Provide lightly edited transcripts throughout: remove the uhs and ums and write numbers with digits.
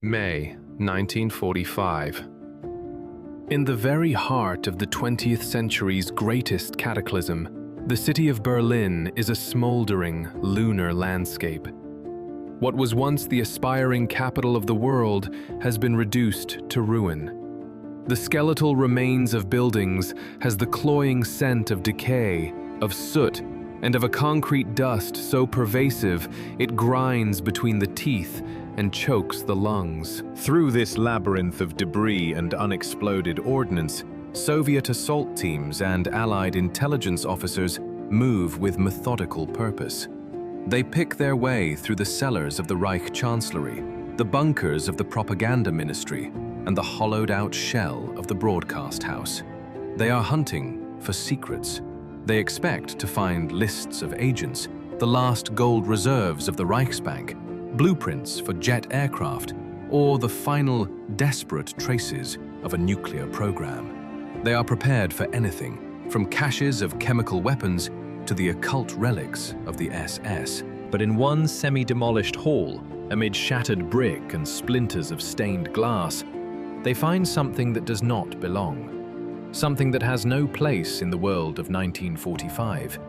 May 1945. In the very heart of the 20th century's greatest cataclysm, the city of Berlin is a smoldering, lunar landscape. What was once the aspiring capital of the world has been reduced to ruin. The skeletal remains of buildings has the cloying scent of decay, of soot, and of a concrete dust so pervasive it grinds between the teeth and chokes the lungs. Through this labyrinth of debris and unexploded ordnance, Soviet assault teams and Allied intelligence officers move with methodical purpose. They pick their way through the cellars of the Reich Chancellery, the bunkers of the propaganda ministry, and the hollowed-out shell of the broadcast house. They are hunting for secrets. They expect to find lists of agents, the last gold reserves of the Reichsbank, blueprints for jet aircraft, or the final desperate traces of a nuclear program. They are prepared for anything, from caches of chemical weapons to the occult relics of the SS. But in one semi-demolished hall, amid shattered brick and splinters of stained glass, they find something that does not belong. Something that has no place in the world of 1945.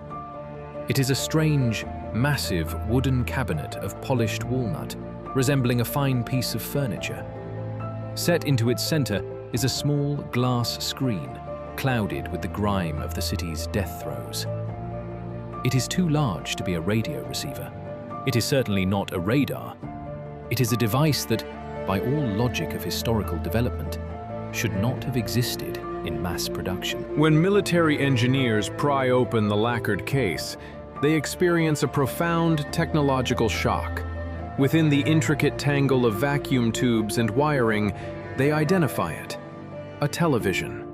It is a strange, massive wooden cabinet of polished walnut, resembling a fine piece of furniture. Set into its center is a small glass screen, clouded with the grime of the city's death throes. It is too large to be a radio receiver. It is certainly not a radar. It is a device that, by all logic of historical development, should not have existed in mass production. When military engineers pry open the lacquered case, they experience a profound technological shock. Within the intricate tangle of vacuum tubes and wiring, they identify it: a television.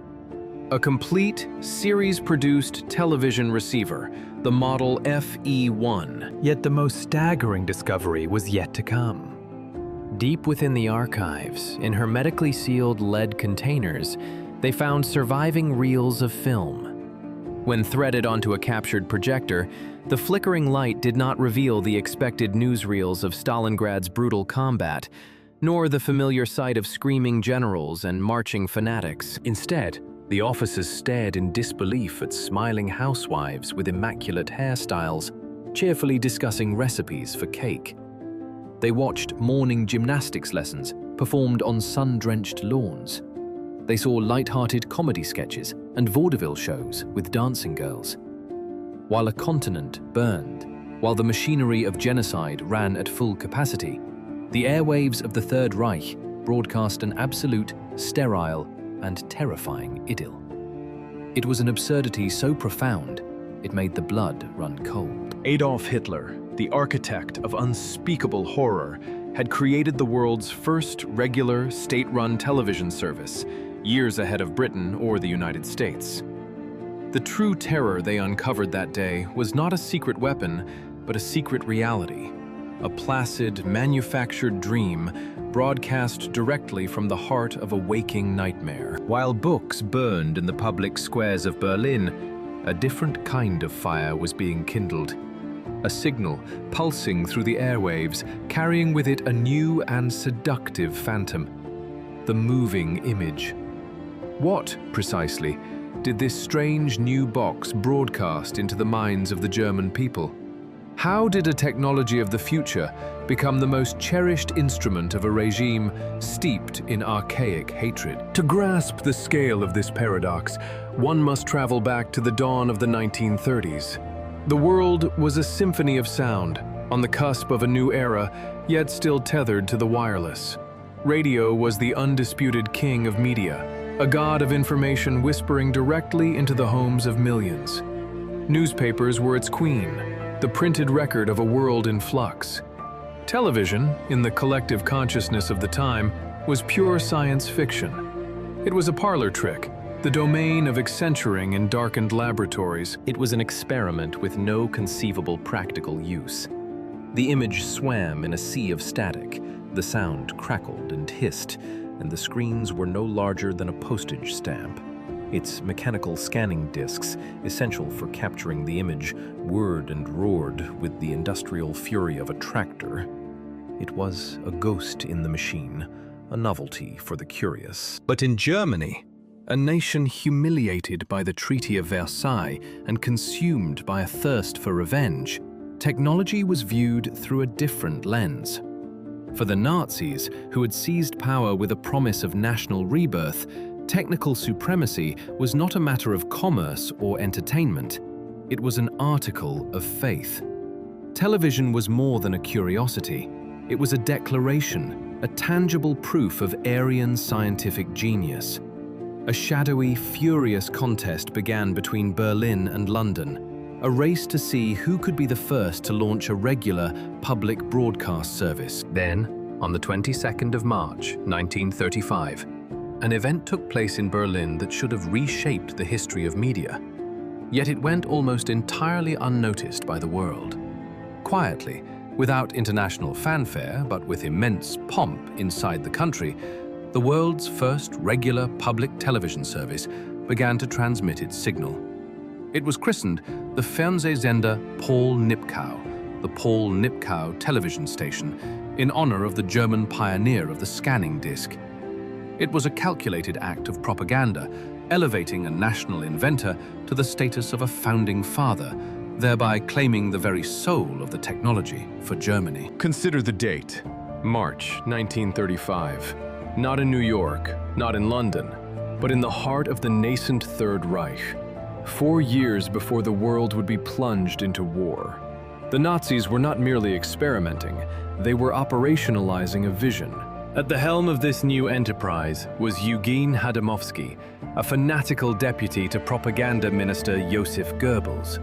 A complete, series-produced television receiver, the model FE1. Yet the most staggering discovery was yet to come. Deep within the archives, in hermetically sealed lead containers, they found surviving reels of film. When threaded onto a captured projector, the flickering light did not reveal the expected newsreels of Stalingrad's brutal combat, nor the familiar sight of screaming generals and marching fanatics. Instead, the officers stared in disbelief at smiling housewives with immaculate hairstyles, cheerfully discussing recipes for cake. They watched morning gymnastics lessons performed on sun-drenched lawns. They saw light-hearted comedy sketches and vaudeville shows with dancing girls. While a continent burned, while the machinery of genocide ran at full capacity, the airwaves of the Third Reich broadcast an absolute, sterile, and terrifying idyll. It was an absurdity so profound, it made the blood run cold. Adolf Hitler, the architect of unspeakable horror, had created the world's first regular, state-run television service, years ahead of Britain or the United States. The true terror they uncovered that day was not a secret weapon, but a secret reality. A placid, manufactured dream broadcast directly from the heart of a waking nightmare. While books burned in the public squares of Berlin, a different kind of fire was being kindled. A signal pulsing through the airwaves, carrying with it a new and seductive phantom: the moving image. What, precisely, did this strange new box broadcast into the minds of the German people? How did a technology of the future become the most cherished instrument of a regime steeped in archaic hatred? To grasp the scale of this paradox, one must travel back to the dawn of the 1930s. The world was a symphony of sound, on the cusp of a new era, yet still tethered to the wireless. Radio was the undisputed king of media, a god of information whispering directly into the homes of millions. Newspapers were its queen, the printed record of a world in flux. Television, in the collective consciousness of the time, was pure science fiction. It was a parlor trick, the domain of accenturing in darkened laboratories. It was an experiment with no conceivable practical use. The image swam in a sea of static, the sound crackled and hissed, and the screens were no larger than a postage stamp. Its mechanical scanning discs, essential for capturing the image, whirred and roared with the industrial fury of a tractor. It was a ghost in the machine, a novelty for the curious. But in Germany, a nation humiliated by the Treaty of Versailles and consumed by a thirst for revenge, technology was viewed through a different lens. For the Nazis, who had seized power with a promise of national rebirth, technical supremacy was not a matter of commerce or entertainment. It was an article of faith. Television was more than a curiosity. It was a declaration, a tangible proof of Aryan scientific genius. A shadowy, furious contest began between Berlin and London, a race to see who could be the first to launch a regular public broadcast service. Then, on the 22nd of March, 1935, an event took place in Berlin that should have reshaped the history of media. Yet it went almost entirely unnoticed by the world. Quietly, without international fanfare, but with immense pomp inside the country, the world's first regular public television service began to transmit its signal. It was christened the Fernsehsender Paul Nipkow, the Paul Nipkow television station, in honor of the German pioneer of the scanning disc. It was a calculated act of propaganda, elevating a national inventor to the status of a founding father, thereby claiming the very soul of the technology for Germany. Consider the date, March 1935. Not in New York, not in London, but in the heart of the nascent Third Reich. 4 years before the world would be plunged into war. The Nazis were not merely experimenting, they were operationalizing a vision. At the helm of this new enterprise was Eugene Hadamovsky, a fanatical deputy to propaganda minister Joseph Goebbels.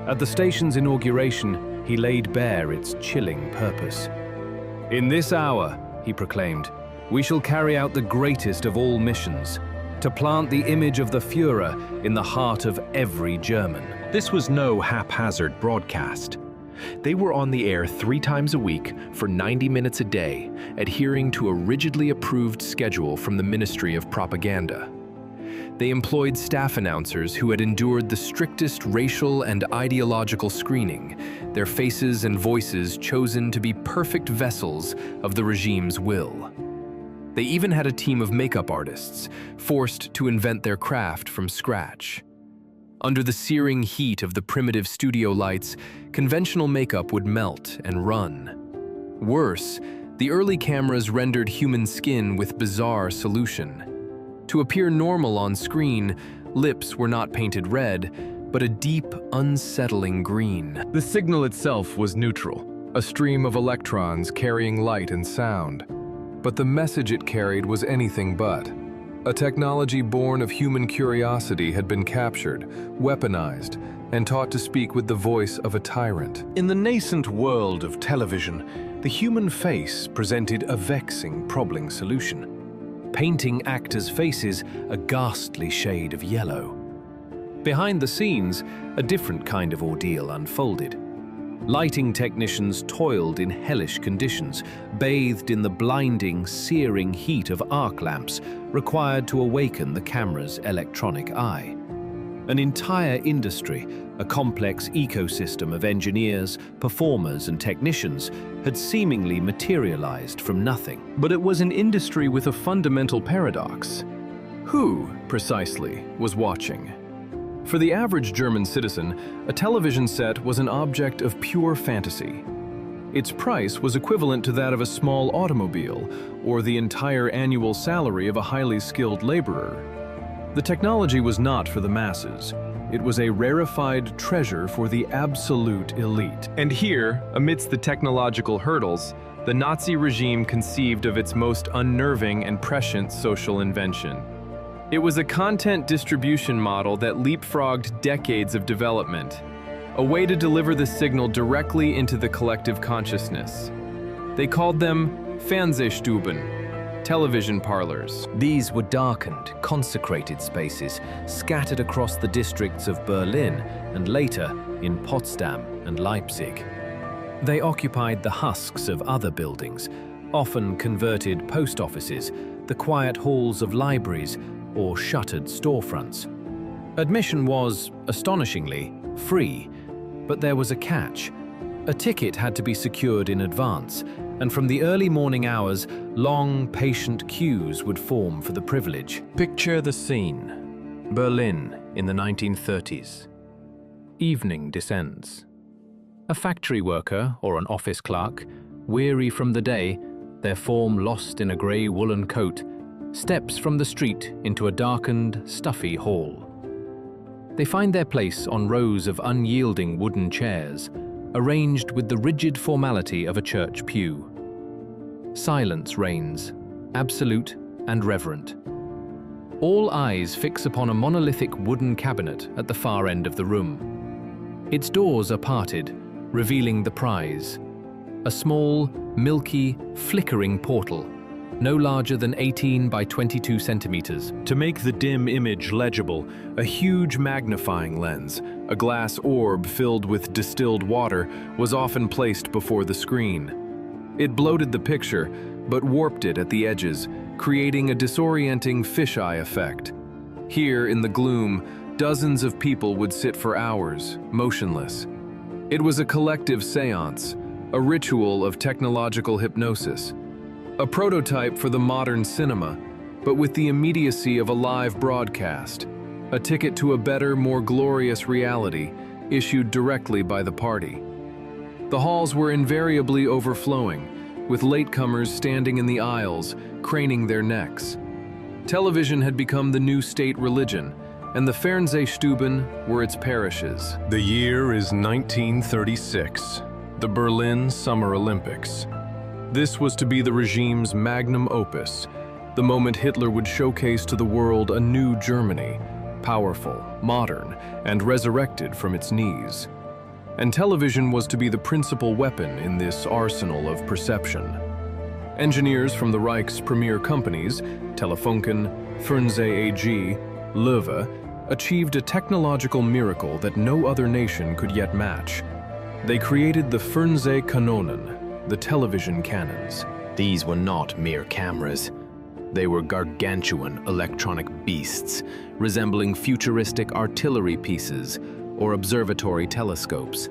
At the station's inauguration, he laid bare its chilling purpose. "In this hour," he proclaimed, "we shall carry out the greatest of all missions, to plant the image of the Führer in the heart of every German." This was no haphazard broadcast. They were on the air 3 times a week for 90 minutes a day, adhering to a rigidly approved schedule from the Ministry of Propaganda. They employed staff announcers who had endured the strictest racial and ideological screening, their faces and voices chosen to be perfect vessels of the regime's will. They even had a team of makeup artists, forced to invent their craft from scratch. Under the searing heat of the primitive studio lights, conventional makeup would melt and run. Worse, the early cameras rendered human skin with bizarre solution. To appear normal on screen, lips were not painted red, but a deep, unsettling green. The signal itself was neutral, a stream of electrons carrying light and sound. But the message it carried was anything but. A technology born of human curiosity had been captured, weaponized, and taught to speak with the voice of a tyrant. In the nascent world of television, the human face presented a vexing, troubling solution, painting actors' faces a ghastly shade of yellow. Behind the scenes, a different kind of ordeal unfolded. Lighting technicians toiled in hellish conditions, bathed in the blinding, searing heat of arc lamps required to awaken the camera's electronic eye. An entire industry, a complex ecosystem of engineers, performers, and technicians had seemingly materialized from nothing. But it was an industry with a fundamental paradox. Who, precisely, was watching? For the average German citizen, a television set was an object of pure fantasy. Its price was equivalent to that of a small automobile or the entire annual salary of a highly skilled laborer. The technology was not for the masses. It was a rarefied treasure for the absolute elite. And here, amidst the technological hurdles, the Nazi regime conceived of its most unnerving and prescient social invention. It was a content distribution model that leapfrogged decades of development, a way to deliver the signal directly into the collective consciousness. They called them Fernsehstuben, television parlors. These were darkened, consecrated spaces scattered across the districts of Berlin and later in Potsdam and Leipzig. They occupied the husks of other buildings, often converted post offices, the quiet halls of libraries, or shuttered storefronts. Admission was, astonishingly, free, but there was a catch. A ticket had to be secured in advance, and from the early morning hours, long, patient queues would form for the privilege. Picture the scene. Berlin in the 1930s. Evening descends. A factory worker or an office clerk, weary from the day, their form lost in a grey woolen coat, steps from the street into a darkened, stuffy hall. They find their place on rows of unyielding wooden chairs, arranged with the rigid formality of a church pew. Silence reigns, absolute and reverent. All eyes fix upon a monolithic wooden cabinet at the far end of the room. Its doors are parted, revealing the prize. A small, milky, flickering portal, no larger than 18 by 22 centimeters. To make the dim image legible, a huge magnifying lens, a glass orb filled with distilled water, was often placed before the screen. It bloated the picture, but warped it at the edges, creating a disorienting fisheye effect. Here, in the gloom, dozens of people would sit for hours, motionless. It was a collective séance, a ritual of technological hypnosis. A prototype for the modern cinema, but with the immediacy of a live broadcast, a ticket to a better, more glorious reality issued directly by the party. The halls were invariably overflowing, with latecomers standing in the aisles, craning their necks. Television had become the new state religion, and the Fernsehstuben were its parishes. The year is 1936, the Berlin Summer Olympics. This was to be the regime's magnum opus, the moment Hitler would showcase to the world a new Germany, powerful, modern, and resurrected from its knees. And television was to be the principal weapon in this arsenal of perception. Engineers from the Reich's premier companies, Telefunken, Fernseh AG, Löwe, achieved a technological miracle that no other nation could yet match. They created the Fernsehkanonen, the television cannons. These were not mere cameras. They were gargantuan electronic beasts, resembling futuristic artillery pieces or observatory telescopes.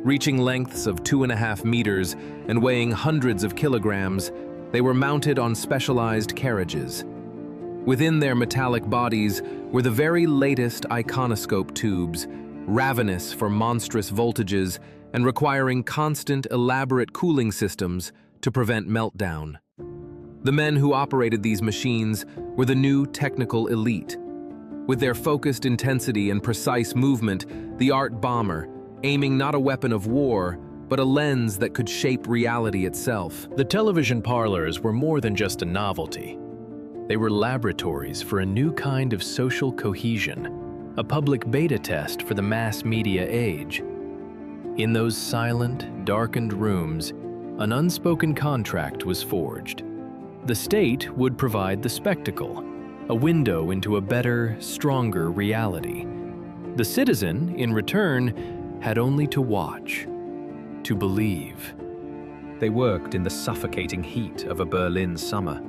Reaching lengths of 2.5 meters and weighing hundreds of kilograms, they were mounted on specialized carriages. Within their metallic bodies were the very latest iconoscope tubes, ravenous for monstrous voltages and requiring constant, elaborate cooling systems to prevent meltdown. The men who operated these machines were the new technical elite. With their focused intensity and precise movement, the art bomber, aiming not a weapon of war, but a lens that could shape reality itself. The television parlors were more than just a novelty. They were laboratories for a new kind of social cohesion, a public beta test for the mass media age. In those silent, darkened rooms, an unspoken contract was forged. The state would provide the spectacle, a window into a better, stronger reality. The citizen, in return, had only to watch, to believe. They worked in the suffocating heat of a Berlin summer.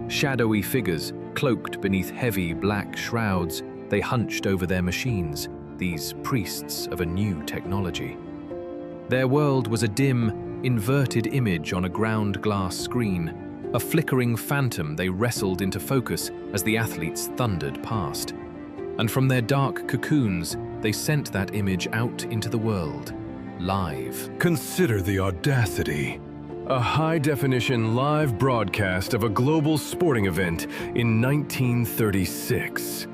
Shadowy figures, cloaked beneath heavy black shrouds, they hunched over their machines, these priests of a new technology. Their world was a dim, inverted image on a ground glass screen, a flickering phantom they wrestled into focus as the athletes thundered past. And from their dark cocoons, they sent that image out into the world, live. Consider the audacity. A high-definition live broadcast of a global sporting event in 1936.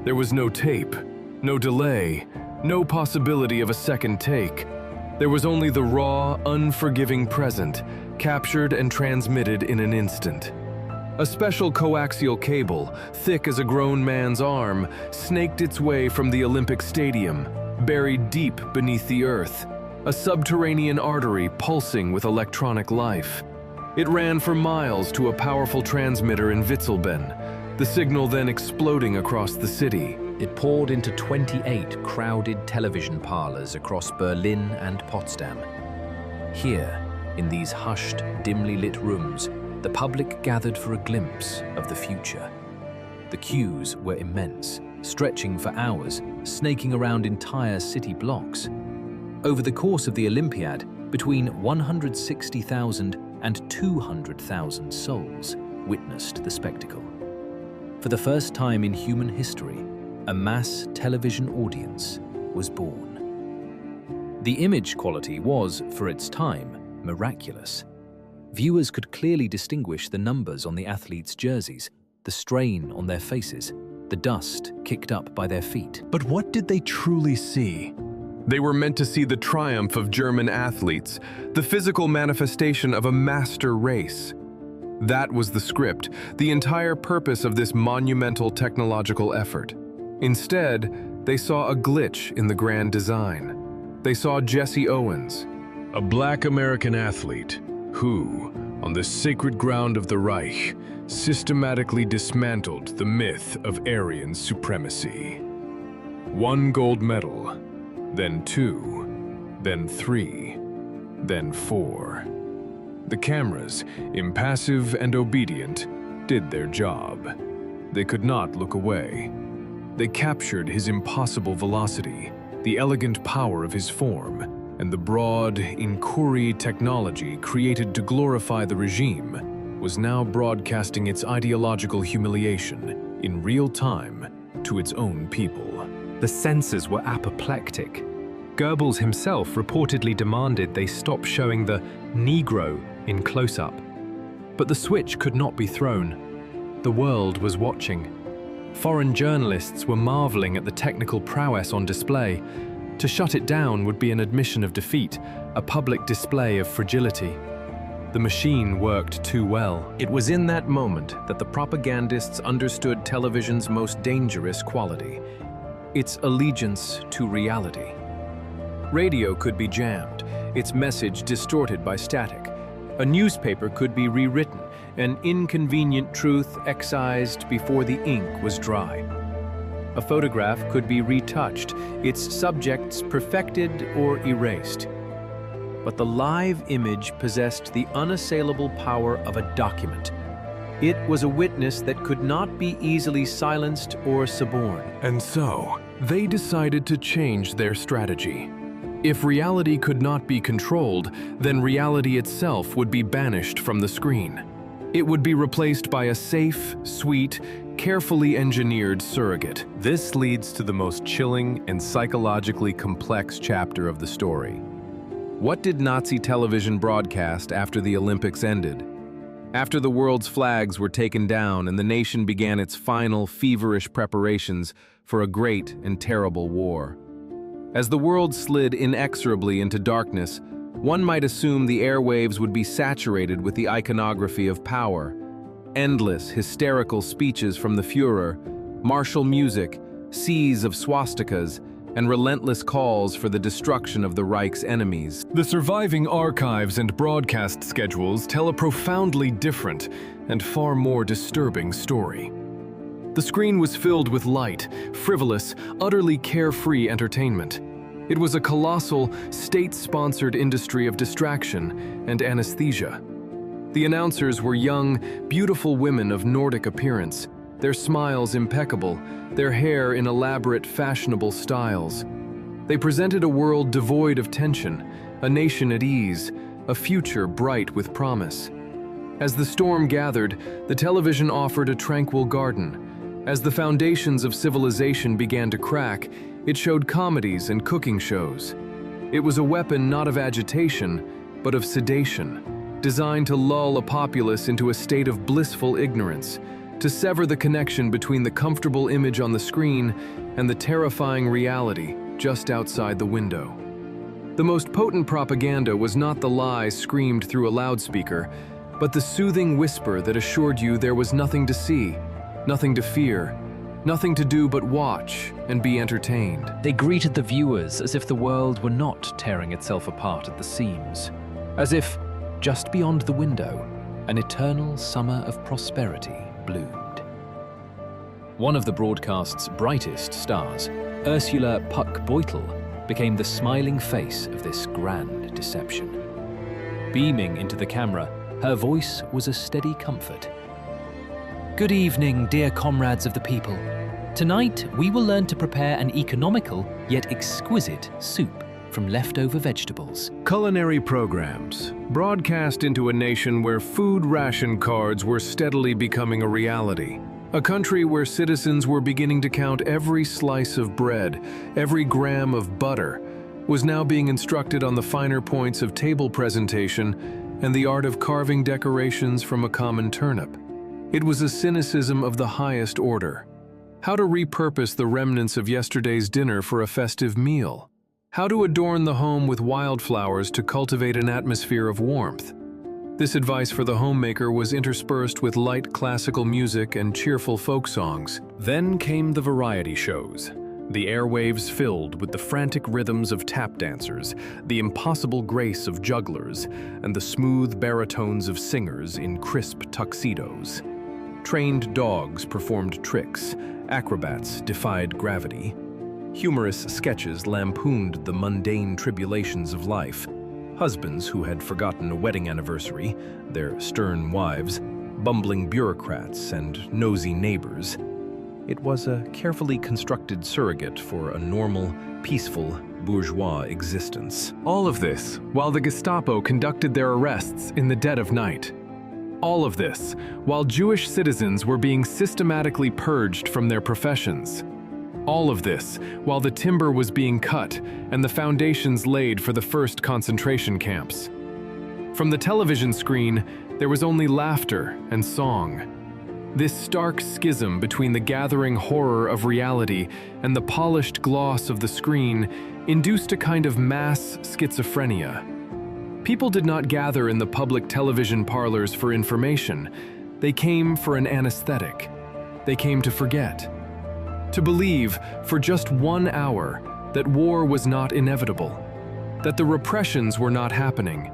There was no tape, no delay, no possibility of a second take. There was only the raw, unforgiving present, captured and transmitted in an instant. A special coaxial cable, thick as a grown man's arm, snaked its way from the Olympic Stadium, buried deep beneath the earth, a subterranean artery pulsing with electronic life. It ran for miles to a powerful transmitter in Witzleben, the signal then exploding across the city. It poured into 28 crowded television parlors across Berlin and Potsdam. Here, in these hushed, dimly lit rooms, the public gathered for a glimpse of the future. The queues were immense, stretching for hours, snaking around entire city blocks. Over the course of the Olympiad, between 160,000 and 200,000 souls witnessed the spectacle. For the first time in human history, a mass television audience was born. The image quality was, for its time, miraculous. Viewers could clearly distinguish the numbers on the athletes' jerseys, the strain on their faces, the dust kicked up by their feet. But what did they truly see? They were meant to see the triumph of German athletes, the physical manifestation of a master race. That was the script, the entire purpose of this monumental technological effort. Instead, they saw a glitch in the grand design. They saw Jesse Owens, a black American athlete who, on the sacred ground of the Reich, systematically dismantled the myth of Aryan supremacy. 1 gold medal, then 2, then 3, then 4. The cameras, impassive and obedient, did their job. They could not look away. They captured his impossible velocity, the elegant power of his form, and the broad, inquiry technology created to glorify the regime was now broadcasting its ideological humiliation in real time to its own people. The censors were apoplectic. Goebbels himself reportedly demanded they stop showing the Negro in close-up. But the switch could not be thrown. The world was watching. Foreign journalists were marveling at the technical prowess on display. To shut it down would be an admission of defeat, a public display of fragility. The machine worked too well. It was in that moment that the propagandists understood television's most dangerous quality, its allegiance to reality. Radio could be jammed, its message distorted by static. A newspaper could be rewritten, an inconvenient truth excised before the ink was dry. A photograph could be retouched, its subjects perfected or erased. But the live image possessed the unassailable power of a document. It was a witness that could not be easily silenced or suborned. And so, they decided to change their strategy. If reality could not be controlled, then reality itself would be banished from the screen. It would be replaced by a safe, sweet, carefully engineered surrogate. This leads to the most chilling and psychologically complex chapter of the story. What did Nazi television broadcast after the Olympics ended? After the world's flags were taken down and the nation began its final feverish preparations for a great and terrible war. As the world slid inexorably into darkness, one might assume the airwaves would be saturated with the iconography of power. Endless, hysterical speeches from the Führer, martial music, seas of swastikas, and relentless calls for the destruction of the Reich's enemies. The surviving archives and broadcast schedules tell a profoundly different and far more disturbing story. The screen was filled with light, frivolous, utterly carefree entertainment. It was a colossal, state-sponsored industry of distraction and anesthesia. The announcers were young, beautiful women of Nordic appearance, their smiles impeccable, their hair in elaborate, fashionable styles. They presented a world devoid of tension, a nation at ease, a future bright with promise. As the storm gathered, the television offered a tranquil garden. As the foundations of civilization began to crack, it showed comedies and cooking shows. It was a weapon not of agitation, but of sedation, designed to lull a populace into a state of blissful ignorance, to sever the connection between the comfortable image on the screen and the terrifying reality just outside the window. The most potent propaganda was not the lie screamed through a loudspeaker, but the soothing whisper that assured you there was nothing to see, nothing to fear, nothing to do but watch and be entertained. They greeted the viewers as if the world were not tearing itself apart at the seams, as if, just beyond the window, an eternal summer of prosperity bloomed. One of the broadcast's brightest stars, Ursula Puck-Beutel, became the smiling face of this grand deception. Beaming into the camera, her voice was a steady comfort. Good evening, dear comrades of the people. Tonight, we will learn to prepare an economical yet exquisite soup. from leftover vegetables. Culinary programs, broadcast into a nation where food ration cards were steadily becoming a reality. A country where citizens were beginning to count every slice of bread, every gram of butter, was now being instructed on the finer points of table presentation and the art of carving decorations from a common turnip. It was a cynicism of the highest order. How to repurpose the remnants of yesterday's dinner for a festive meal. How to adorn the home with wildflowers to cultivate an atmosphere of warmth. This advice for the homemaker was interspersed with light classical music and cheerful folk songs. Then came the variety shows. The airwaves filled with the frantic rhythms of tap dancers, the impossible grace of jugglers, and the smooth baritones of singers in crisp tuxedos. Trained dogs performed tricks, acrobats defied gravity. Humorous sketches lampooned the mundane tribulations of life. Husbands who had forgotten a wedding anniversary, their stern wives, bumbling bureaucrats, and nosy neighbors. It was a carefully constructed surrogate for a normal, peaceful, bourgeois existence. All of this while the Gestapo conducted their arrests in the dead of night. All of this while Jewish citizens were being systematically purged from their professions. All of this while the timber was being cut and the foundations laid for the first concentration camps. From the television screen, there was only laughter and song. This stark schism between the gathering horror of reality and the polished gloss of the screen induced a kind of mass schizophrenia. People did not gather in the public television parlors for information. They came for an anesthetic. They came to forget. To believe, for just 1 hour, that war was not inevitable, that the repressions were not happening,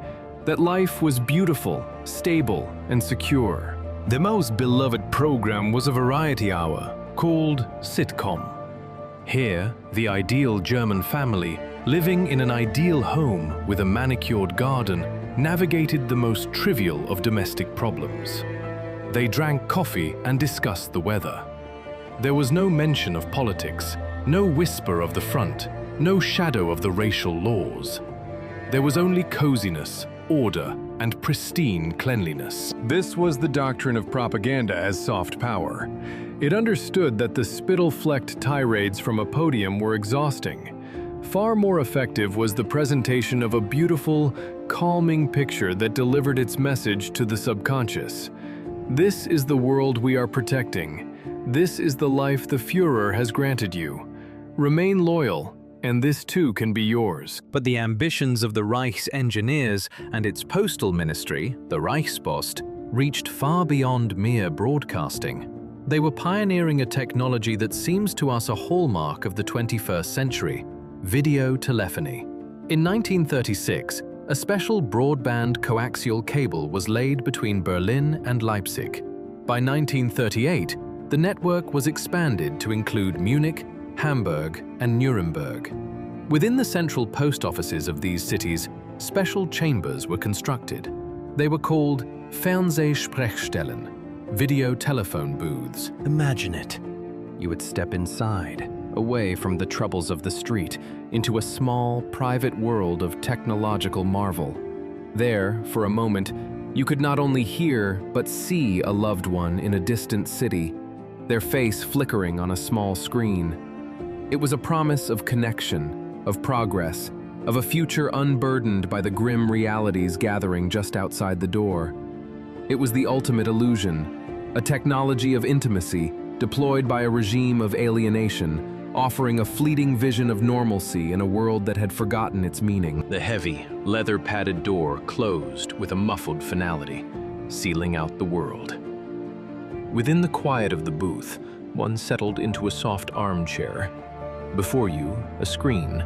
that life was beautiful, stable, and secure. The most beloved program was a variety hour called sitcom. Here, the ideal German family, living in an ideal home with a manicured garden, navigated the most trivial of domestic problems. They drank coffee and discussed the weather. There was no mention of politics, no whisper of the front, no shadow of the racial laws. There was only coziness, order, and pristine cleanliness. This was the doctrine of propaganda as soft power. It understood that the spittle-flecked tirades from a podium were exhausting. Far more effective was the presentation of a beautiful, calming picture that delivered its message to the subconscious. This is the world we are protecting. This is the life the Führer has granted you. Remain loyal, and this too can be yours. But the ambitions of the Reich's engineers and its postal ministry, the Reichspost, reached far beyond mere broadcasting. They were pioneering a technology that seems to us a hallmark of the 21st century: video telephony. In 1936, a special broadband coaxial cable was laid between Berlin and Leipzig. By 1938, the network was expanded to include Munich, Hamburg, and Nuremberg. Within the central post offices of these cities, special chambers were constructed. They were called Fernsehsprechstellen, video telephone booths. Imagine it. You would step inside, away from the troubles of the street, into a small, private world of technological marvel. There, for a moment, you could not only hear but see a loved one in a distant city, their face flickering on a small screen. It was a promise of connection, of progress, of a future unburdened by the grim realities gathering just outside the door. It was the ultimate illusion, a technology of intimacy deployed by a regime of alienation, offering a fleeting vision of normalcy in a world that had forgotten its meaning. The heavy, leather-padded door closed with a muffled finality, sealing out the world. Within the quiet of the booth, one settled into a soft armchair. Before you, a screen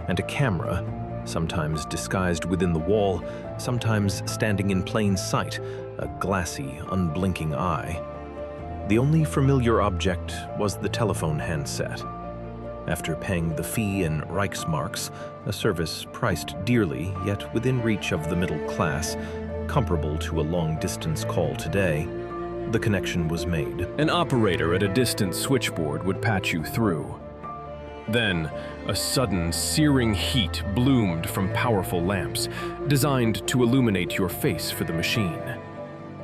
and a camera, sometimes disguised within the wall, sometimes standing in plain sight, a glassy, unblinking eye. The only familiar object was the telephone handset. After paying the fee in Reichsmarks, a service priced dearly, yet within reach of the middle class, comparable to a long-distance call today, the connection was made. An operator at a distant switchboard would patch you through. Then, a sudden, searing heat bloomed from powerful lamps, designed to illuminate your face for the machine.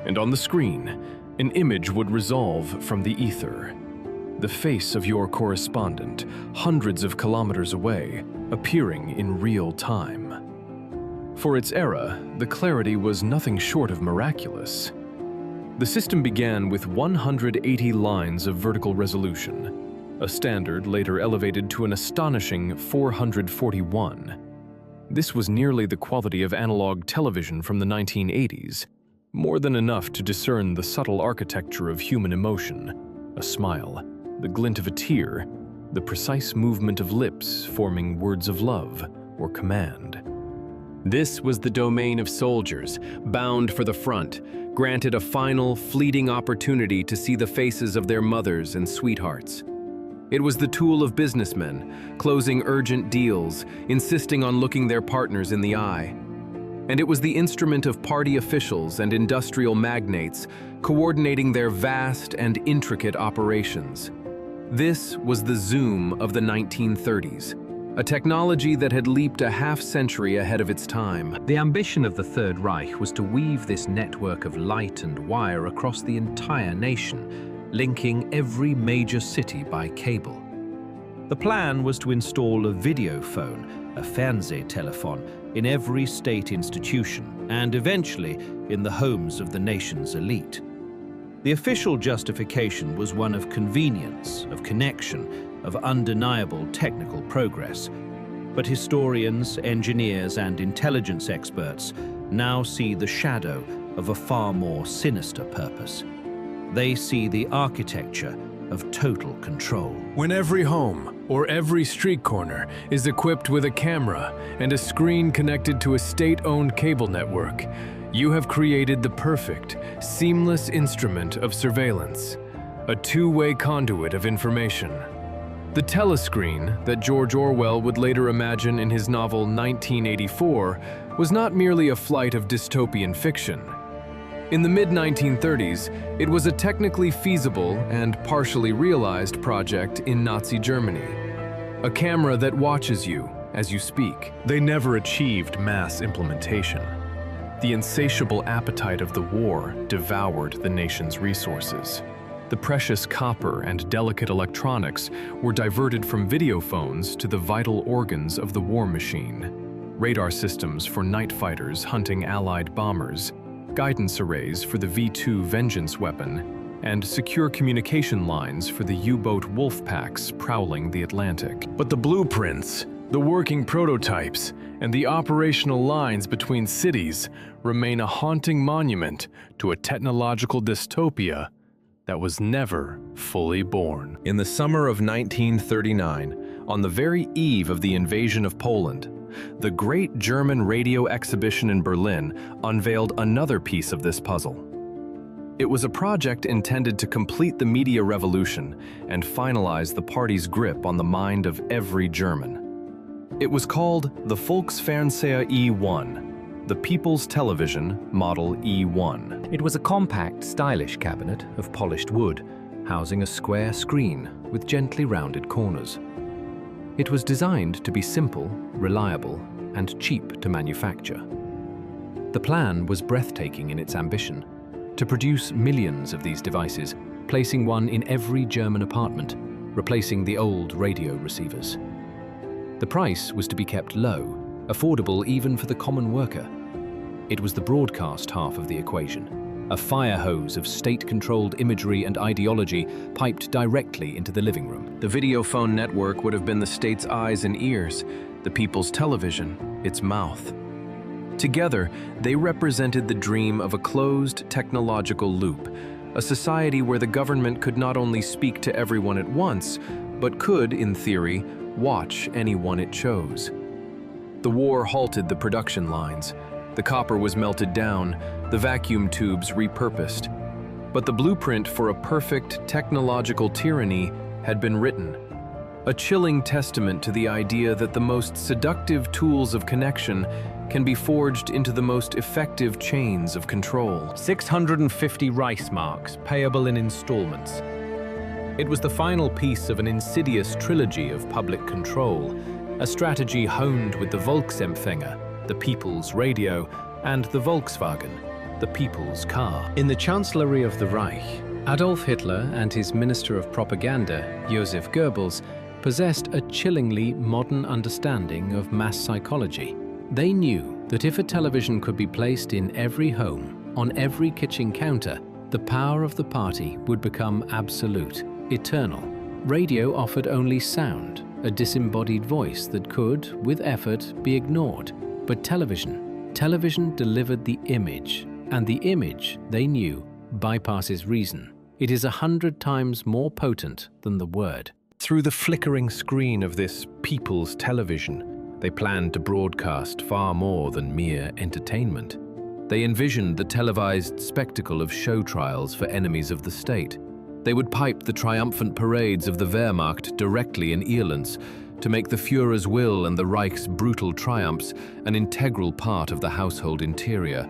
And on the screen, an image would resolve from the ether. The face of your correspondent, hundreds of kilometers away, appearing in real time. For its era, the clarity was nothing short of miraculous. The system began with 180 lines of vertical resolution, a standard later elevated to an astonishing 441. This was nearly the quality of analog television from the 1980s, more than enough to discern the subtle architecture of human emotion, a smile, the glint of a tear, the precise movement of lips forming words of love or command. This was the domain of soldiers, bound for the front, granted a final, fleeting opportunity to see the faces of their mothers and sweethearts. It was the tool of businessmen, closing urgent deals, insisting on looking their partners in the eye. And it was the instrument of party officials and industrial magnates, coordinating their vast and intricate operations. This was the Zoom of the 1930s, a technology that had leaped a half-century ahead of its time. The ambition of the Third Reich was to weave this network of light and wire across the entire nation, linking every major city by cable. The plan was to install a video phone, a Fernsehtelefon, in every state institution and eventually in the homes of the nation's elite. The official justification was one of convenience, of connection, of undeniable technical progress. But historians, engineers, and intelligence experts now see the shadow of a far more sinister purpose. They see the architecture of total control. When every home or every street corner is equipped with a camera and a screen connected to a state-owned cable network, you have created the perfect, seamless instrument of surveillance, a two-way conduit of information. The telescreen that George Orwell would later imagine in his novel 1984 was not merely a flight of dystopian fiction. In the mid-1930s, it was a technically feasible and partially realized project in Nazi Germany. A camera that watches you as you speak. They never achieved mass implementation. The insatiable appetite of the war devoured the nation's resources. The precious copper and delicate electronics were diverted from video phones to the vital organs of the war machine. Radar systems for night fighters hunting Allied bombers, guidance arrays for the V-2 Vengeance weapon, and secure communication lines for the U-boat wolf packs prowling the Atlantic. But the blueprints, the working prototypes, and the operational lines between cities remain a haunting monument to a technological dystopia that was never fully born. In the summer of 1939, on the very eve of the invasion of Poland, the Great German Radio Exhibition in Berlin unveiled another piece of this puzzle. It was a project intended to complete the media revolution and finalize the party's grip on the mind of every German. It was called the Volksfernseher E1, the People's Television Model E1. It was a compact, stylish cabinet of polished wood, housing a square screen with gently rounded corners. It was designed to be simple, reliable, and cheap to manufacture. The plan was breathtaking in its ambition, to produce millions of these devices, placing one in every German apartment, replacing the old radio receivers. The price was to be kept low, affordable even for the common worker. It was the broadcast half of the equation, a fire hose of state-controlled imagery and ideology piped directly into the living room. The video phone network would have been the state's eyes and ears, the people's television, its mouth. Together, they represented the dream of a closed technological loop, a society where the government could not only speak to everyone at once, but could, in theory, watch anyone it chose. The war halted the production lines. The copper was melted down, the vacuum tubes repurposed. But the blueprint for a perfect technological tyranny had been written. A chilling testament to the idea that the most seductive tools of connection can be forged into the most effective chains of control. 650 Reichsmarks, payable in installments. It was the final piece of an insidious trilogy of public control, a strategy honed with the Volksempfänger, the people's radio, and the Volkswagen, the people's car. In the Chancellery of the Reich, Adolf Hitler and his Minister of Propaganda, Joseph Goebbels, possessed a chillingly modern understanding of mass psychology. They knew that if a television could be placed in every home, on every kitchen counter, the power of the party would become absolute, eternal. Radio offered only sound, a disembodied voice that could, with effort, be ignored. But television delivered the image, and the image, they knew, bypasses reason. It is 100 times more potent than the word. Through the flickering screen of this people's television, they planned to broadcast far more than mere entertainment. They envisioned the televised spectacle of show trials for enemies of the state. They would pipe the triumphant parades of the Wehrmacht directly in earlance to make the Führer's will and the Reich's brutal triumphs an integral part of the household interior.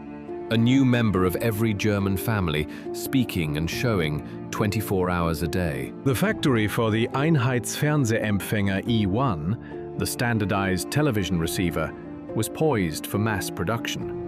A new member of every German family, speaking and showing 24 hours a day. The factory for the Einheitsfernsehempfänger E1, the standardized television receiver, was poised for mass production.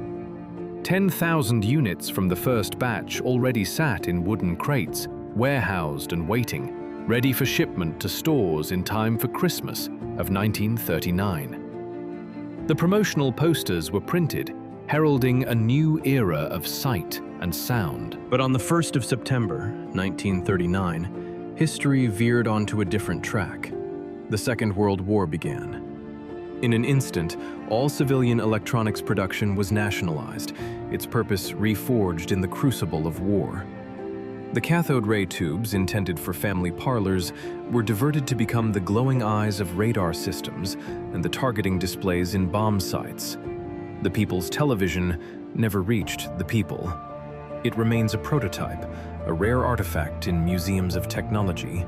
10,000 units from the first batch already sat in wooden crates, warehoused and waiting, ready for shipment to stores in time for Christmas of 1939. The promotional posters were printed, heralding a new era of sight and sound. But on the 1st of September, 1939, history veered onto a different track. The Second World War began. In an instant, all civilian electronics production was nationalized, its purpose reforged in the crucible of war. The cathode ray tubes, intended for family parlors, were diverted to become the glowing eyes of radar systems and the targeting displays in bomb sites. The people's television never reached the people. It remains a prototype, a rare artifact in museums of technology,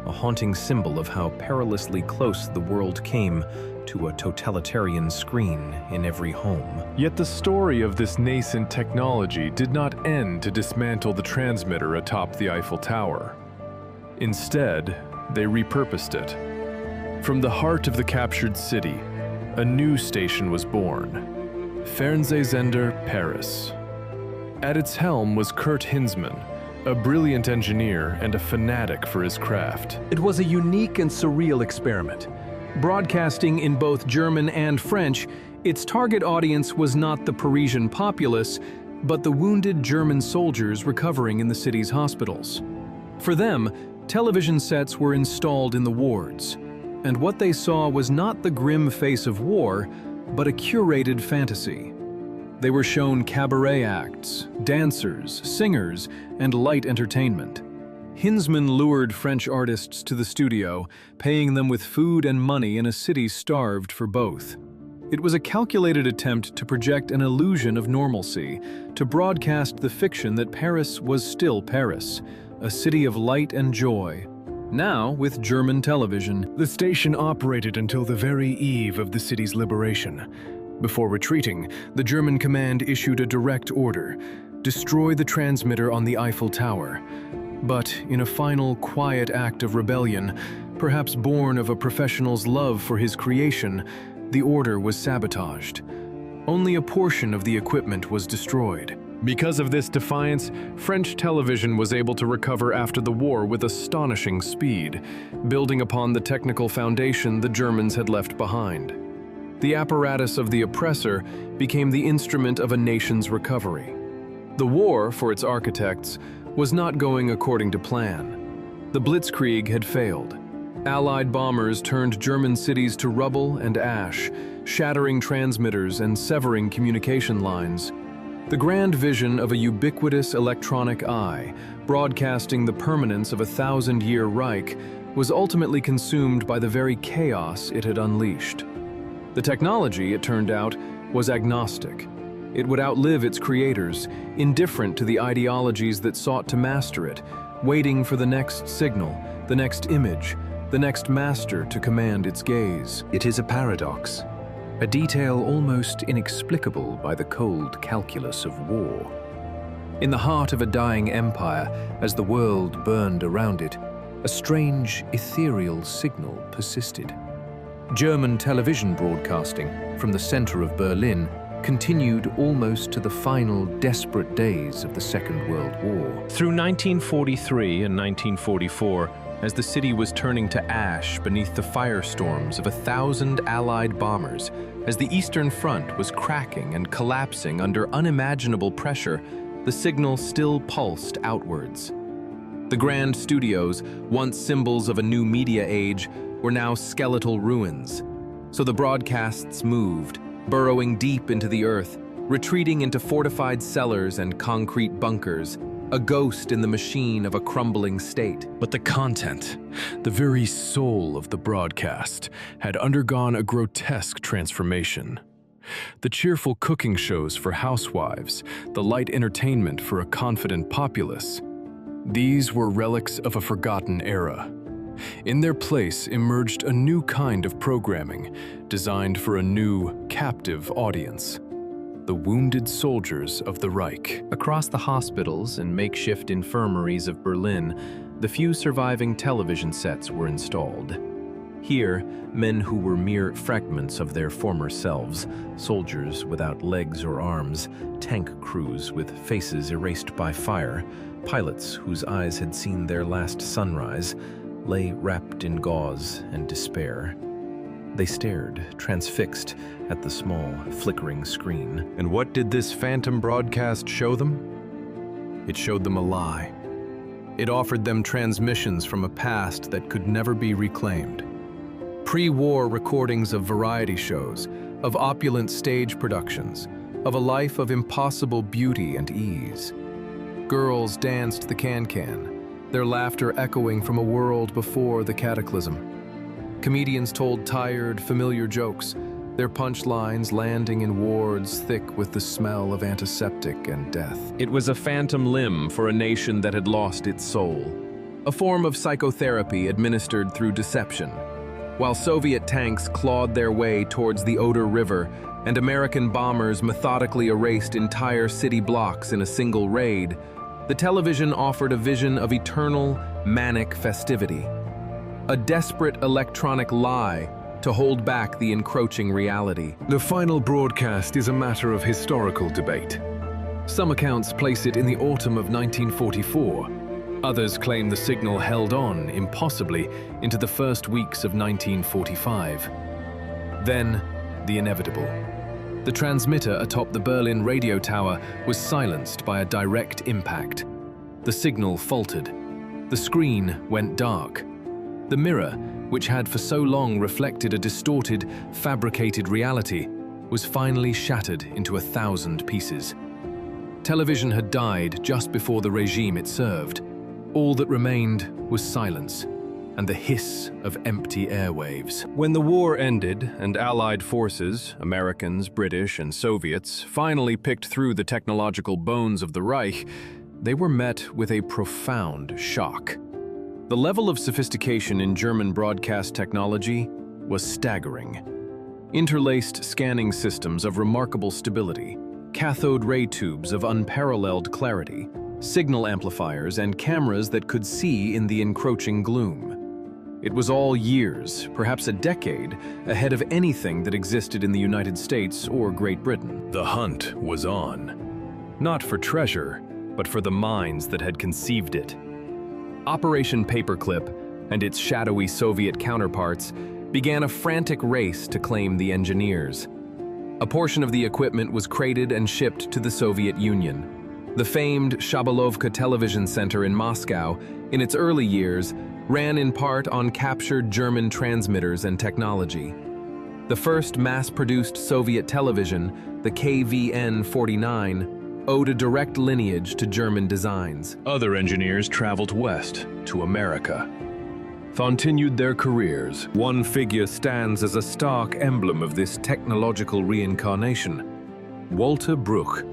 a haunting symbol of how perilously close the world came to a totalitarian screen in every home. Yet the story of this nascent technology did not end to dismantle the transmitter atop the Eiffel Tower. Instead, they repurposed it. From the heart of the captured city, a new station was born. Fernsehsender Paris. At its helm was Kurt Hinzmann, a brilliant engineer and a fanatic for his craft. It was a unique and surreal experiment. Broadcasting in both German and French, its target audience was not the Parisian populace, but the wounded German soldiers recovering in the city's hospitals. For them, television sets were installed in the wards, and what they saw was not the grim face of war, but a curated fantasy. They were shown cabaret acts, dancers, singers, and light entertainment. Hinzmann lured French artists to the studio, paying them with food and money in a city starved for both. It was a calculated attempt to project an illusion of normalcy, to broadcast the fiction that Paris was still Paris, a city of light and joy. Now, with German television, The station operated until the very eve of the city's liberation. Before retreating, the German command issued a direct order: destroy the transmitter on the Eiffel Tower. But in a final, quiet act of rebellion, perhaps born of a professional's love for his creation, the order was sabotaged. Only a portion of the equipment was destroyed. Because of this defiance, French television was able to recover after the war with astonishing speed, building upon the technical foundation the Germans had left behind. The apparatus of the oppressor became the instrument of a nation's recovery. The war, for its architects, was not going according to plan. The Blitzkrieg had failed. Allied bombers turned German cities to rubble and ash, shattering transmitters and severing communication lines. The grand vision of a ubiquitous electronic eye, broadcasting the permanence of a 1,000-year Reich, was ultimately consumed by the very chaos it had unleashed. The technology, it turned out, was agnostic. It would outlive its creators, indifferent to the ideologies that sought to master it, waiting for the next signal, the next image, the next master to command its gaze. It is a paradox, a detail almost inexplicable by the cold calculus of war. In the heart of a dying empire, as the world burned around it, a strange, ethereal signal persisted. German television broadcasting from the center of Berlin continued almost to the final desperate days of the Second World War. Through 1943 and 1944, as the city was turning to ash beneath the firestorms of 1,000 Allied bombers, as the Eastern Front was cracking and collapsing under unimaginable pressure, the signal still pulsed outwards. The grand studios, once symbols of a new media age, were now skeletal ruins. So the broadcasts moved, burrowing deep into the earth, retreating into fortified cellars and concrete bunkers, a ghost in the machine of a crumbling state. But the content, the very soul of the broadcast, had undergone a grotesque transformation. The cheerful cooking shows for housewives, the light entertainment for a confident populace, these were relics of a forgotten era. In their place emerged a new kind of programming, designed for a new, captive audience. The wounded soldiers of the Reich. Across the hospitals and makeshift infirmaries of Berlin, the few surviving television sets were installed. Here, men who were mere fragments of their former selves, soldiers without legs or arms, tank crews with faces erased by fire, pilots whose eyes had seen their last sunrise, lay wrapped in gauze and despair. They stared, transfixed, at the small, flickering screen. And what did this phantom broadcast show them? It showed them a lie. It offered them transmissions from a past that could never be reclaimed. Pre-war recordings of variety shows, of opulent stage productions, of a life of impossible beauty and ease. Girls danced the can-can, their laughter echoing from a world before the cataclysm. Comedians told tired, familiar jokes, their punchlines landing in wards thick with the smell of antiseptic and death. It was a phantom limb for a nation that had lost its soul, a form of psychotherapy administered through deception. While Soviet tanks clawed their way towards the Oder River and American bombers methodically erased entire city blocks in a single raid, the television offered a vision of eternal, manic festivity. A desperate electronic lie to hold back the encroaching reality. The final broadcast is a matter of historical debate. Some accounts place it in the autumn of 1944. Others claim the signal held on, impossibly, into the first weeks of 1945. Then, the inevitable. The transmitter atop the Berlin radio tower was silenced by a direct impact. The signal faltered. The screen went dark. The mirror, which had for so long reflected a distorted, fabricated reality, was finally shattered into 1,000 pieces. Television had died just before the regime it served. All that remained was silence and the hiss of empty airwaves. When the war ended and Allied forces, Americans, British, and Soviets, finally picked through the technological bones of the Reich, they were met with a profound shock. The level of sophistication in German broadcast technology was staggering. Interlaced scanning systems of remarkable stability, cathode ray tubes of unparalleled clarity, signal amplifiers, and cameras that could see in the encroaching gloom. It was all years, perhaps a decade, ahead of anything that existed in the United States or Great Britain. The hunt was on. Not for treasure, but for the minds that had conceived it. Operation Paperclip and its shadowy Soviet counterparts began a frantic race to claim the engineers. A portion of the equipment was crated and shipped to the Soviet Union. The famed Shabalovka Television Center in Moscow, in its early years, ran in part on captured German transmitters and technology. The first mass-produced Soviet television, the KVN-49, owed a direct lineage to German designs. Other engineers traveled west to America, continued their careers. One figure stands as a stark emblem of this technological reincarnation: Walter Bruch.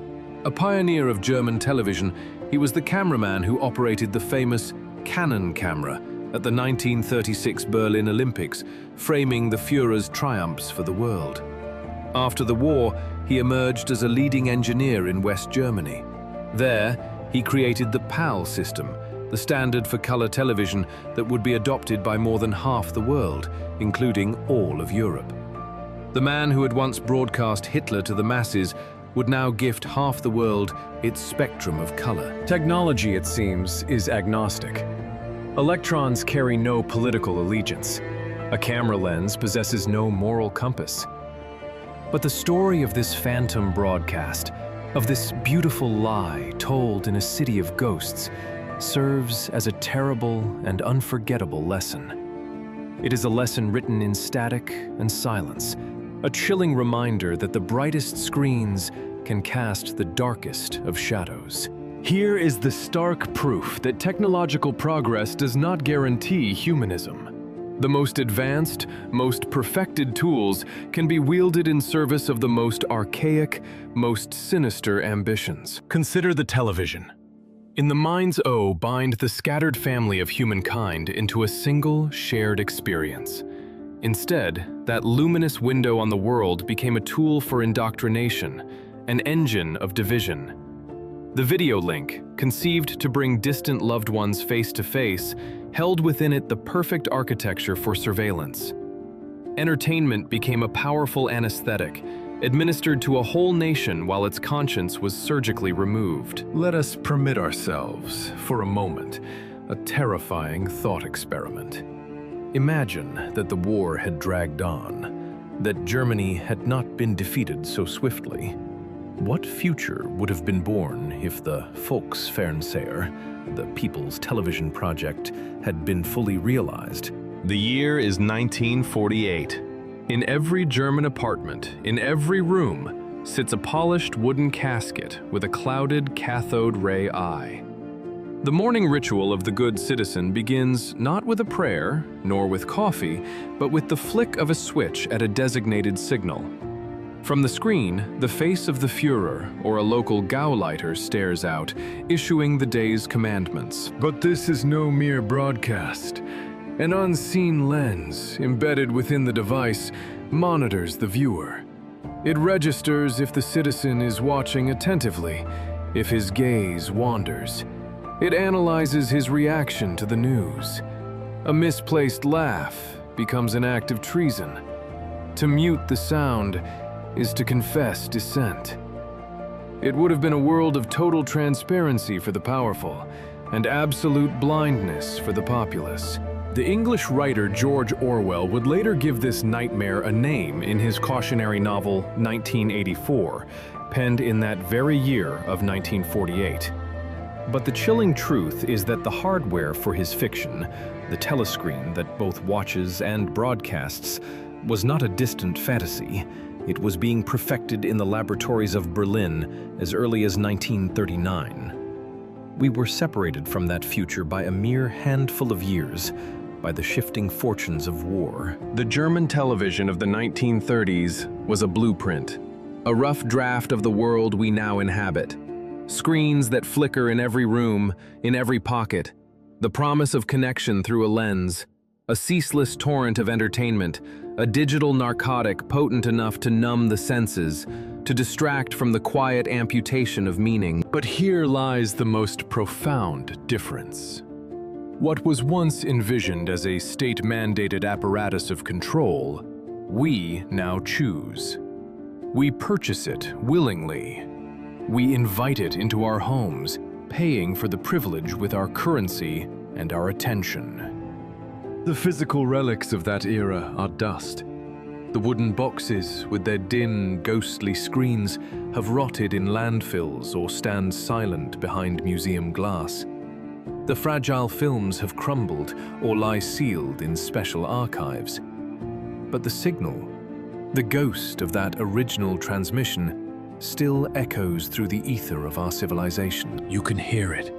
A pioneer of German television, he was the cameraman who operated the famous Canon camera at the 1936 Berlin Olympics, framing the Führer's triumphs for the world. After the war, he emerged as a leading engineer in West Germany. There, he created the PAL system, the standard for color television that would be adopted by more than half the world, including all of Europe. The man who had once broadcast Hitler to the masses would now gift half the world its spectrum of color. Technology, it seems, is agnostic. Electrons carry no political allegiance. A camera lens possesses no moral compass. But the story of this phantom broadcast, of this beautiful lie told in a city of ghosts, serves as a terrible and unforgettable lesson. It is a lesson written in static and silence, a chilling reminder that the brightest screens can cast the darkest of shadows. Here is the stark proof that technological progress does not guarantee humanism. The most advanced, most perfected tools can be wielded in service of the most archaic, most sinister ambitions. Consider the television. In the mind's eye, bind the scattered family of humankind into a single shared experience. Instead, that luminous window on the world became a tool for indoctrination, an engine of division. The video link, conceived to bring distant loved ones face to face, held within it the perfect architecture for surveillance. Entertainment became a powerful anesthetic, administered to a whole nation while its conscience was surgically removed. Let us permit ourselves, for a moment, a terrifying thought experiment. Imagine that the war had dragged on, that Germany had not been defeated so swiftly. What future would have been born if the Volksfernseher, the People's Television Project, had been fully realized? The year is 1948. In every German apartment, in every room, sits a polished wooden casket with a clouded cathode ray eye. The morning ritual of the good citizen begins not with a prayer, nor with coffee, but with the flick of a switch at a designated signal. From the screen, the face of the Führer, or a local Gauleiter, stares out, issuing the day's commandments. But this is no mere broadcast. An unseen lens, embedded within the device, monitors the viewer. It registers if the citizen is watching attentively, if his gaze wanders. It analyzes his reaction to the news. A misplaced laugh becomes an act of treason. To mute the sound is to confess dissent. It would have been a world of total transparency for the powerful and absolute blindness for the populace. The English writer George Orwell would later give this nightmare a name in his cautionary novel 1984, penned in that very year of 1948. But the chilling truth is that the hardware for his fiction, the telescreen that both watches and broadcasts, was not a distant fantasy. It was being perfected in the laboratories of Berlin as early as 1939. We were separated from that future by a mere handful of years, by the shifting fortunes of war. The German television of the 1930s was a blueprint, a rough draft of the world we now inhabit. Screens that flicker in every room, in every pocket, the promise of connection through a lens, a ceaseless torrent of entertainment, a digital narcotic potent enough to numb the senses, to distract from the quiet amputation of meaning. But here lies the most profound difference. What was once envisioned as a state-mandated apparatus of control, we now choose. We purchase it willingly. We invite it into our homes, paying for the privilege with our currency and our attention. The physical relics of that era are dust. The wooden boxes with their dim, ghostly screens have rotted in landfills or stand silent behind museum glass. The fragile films have crumbled or lie sealed in special archives. But the signal, the ghost of that original transmission, still echoes through the ether of our civilization. You can hear it.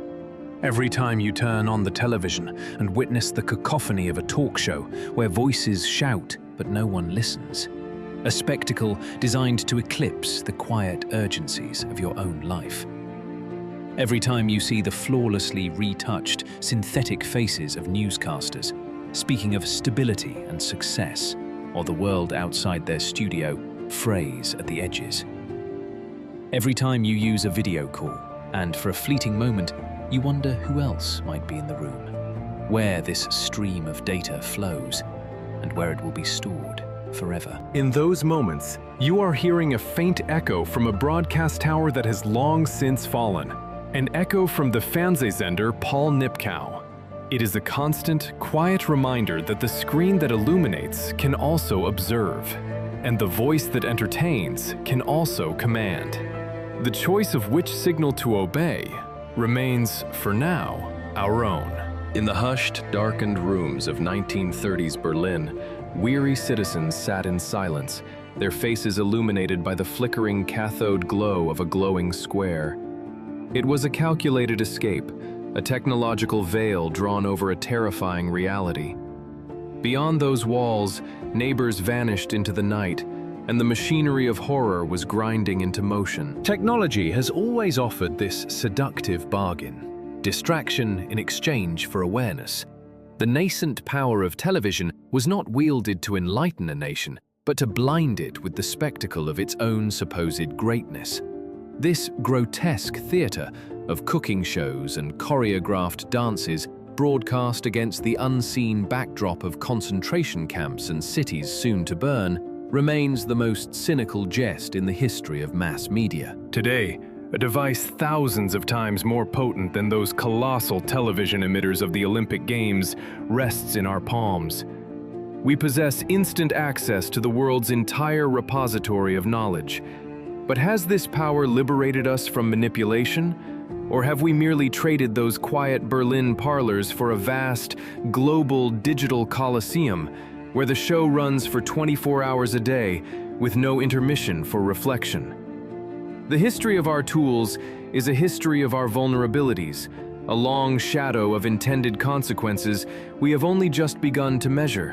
Every time you turn on the television and witness the cacophony of a talk show where voices shout but no one listens. A spectacle designed to eclipse the quiet urgencies of your own life. Every time you see the flawlessly retouched, synthetic faces of newscasters speaking of stability and success, or the world outside their studio frays at the edges. Every time you use a video call, and for a fleeting moment, you wonder who else might be in the room, where this stream of data flows, and where it will be stored forever. In those moments, you are hearing a faint echo from a broadcast tower that has long since fallen. An echo from the Fernsehsender Paul Nipkow. It is a constant, quiet reminder that the screen that illuminates can also observe, and the voice that entertains can also command. The choice of which signal to obey remains, for now, our own. In the hushed, darkened rooms of 1930s Berlin, weary citizens sat in silence, their faces illuminated by the flickering cathode glow of a glowing square. It was a calculated escape, a technological veil drawn over a terrifying reality. Beyond those walls, neighbors vanished into the night, and the machinery of horror was grinding into motion. Technology has always offered this seductive bargain. Distraction in exchange for awareness. The nascent power of television was not wielded to enlighten a nation, but to blind it with the spectacle of its own supposed greatness. This grotesque theater of cooking shows and choreographed dances broadcast against the unseen backdrop of concentration camps and cities soon to burn remains the most cynical jest in the history of mass media. Today, a device thousands of times more potent than those colossal television emitters of the Olympic Games rests in our palms. We possess instant access to the world's entire repository of knowledge. But has this power liberated us from manipulation? Or have we merely traded those quiet Berlin parlors for a vast, global digital coliseum where the show runs for 24 hours a day with no intermission for reflection? The history of our tools is a history of our vulnerabilities, a long shadow of intended consequences we have only just begun to measure.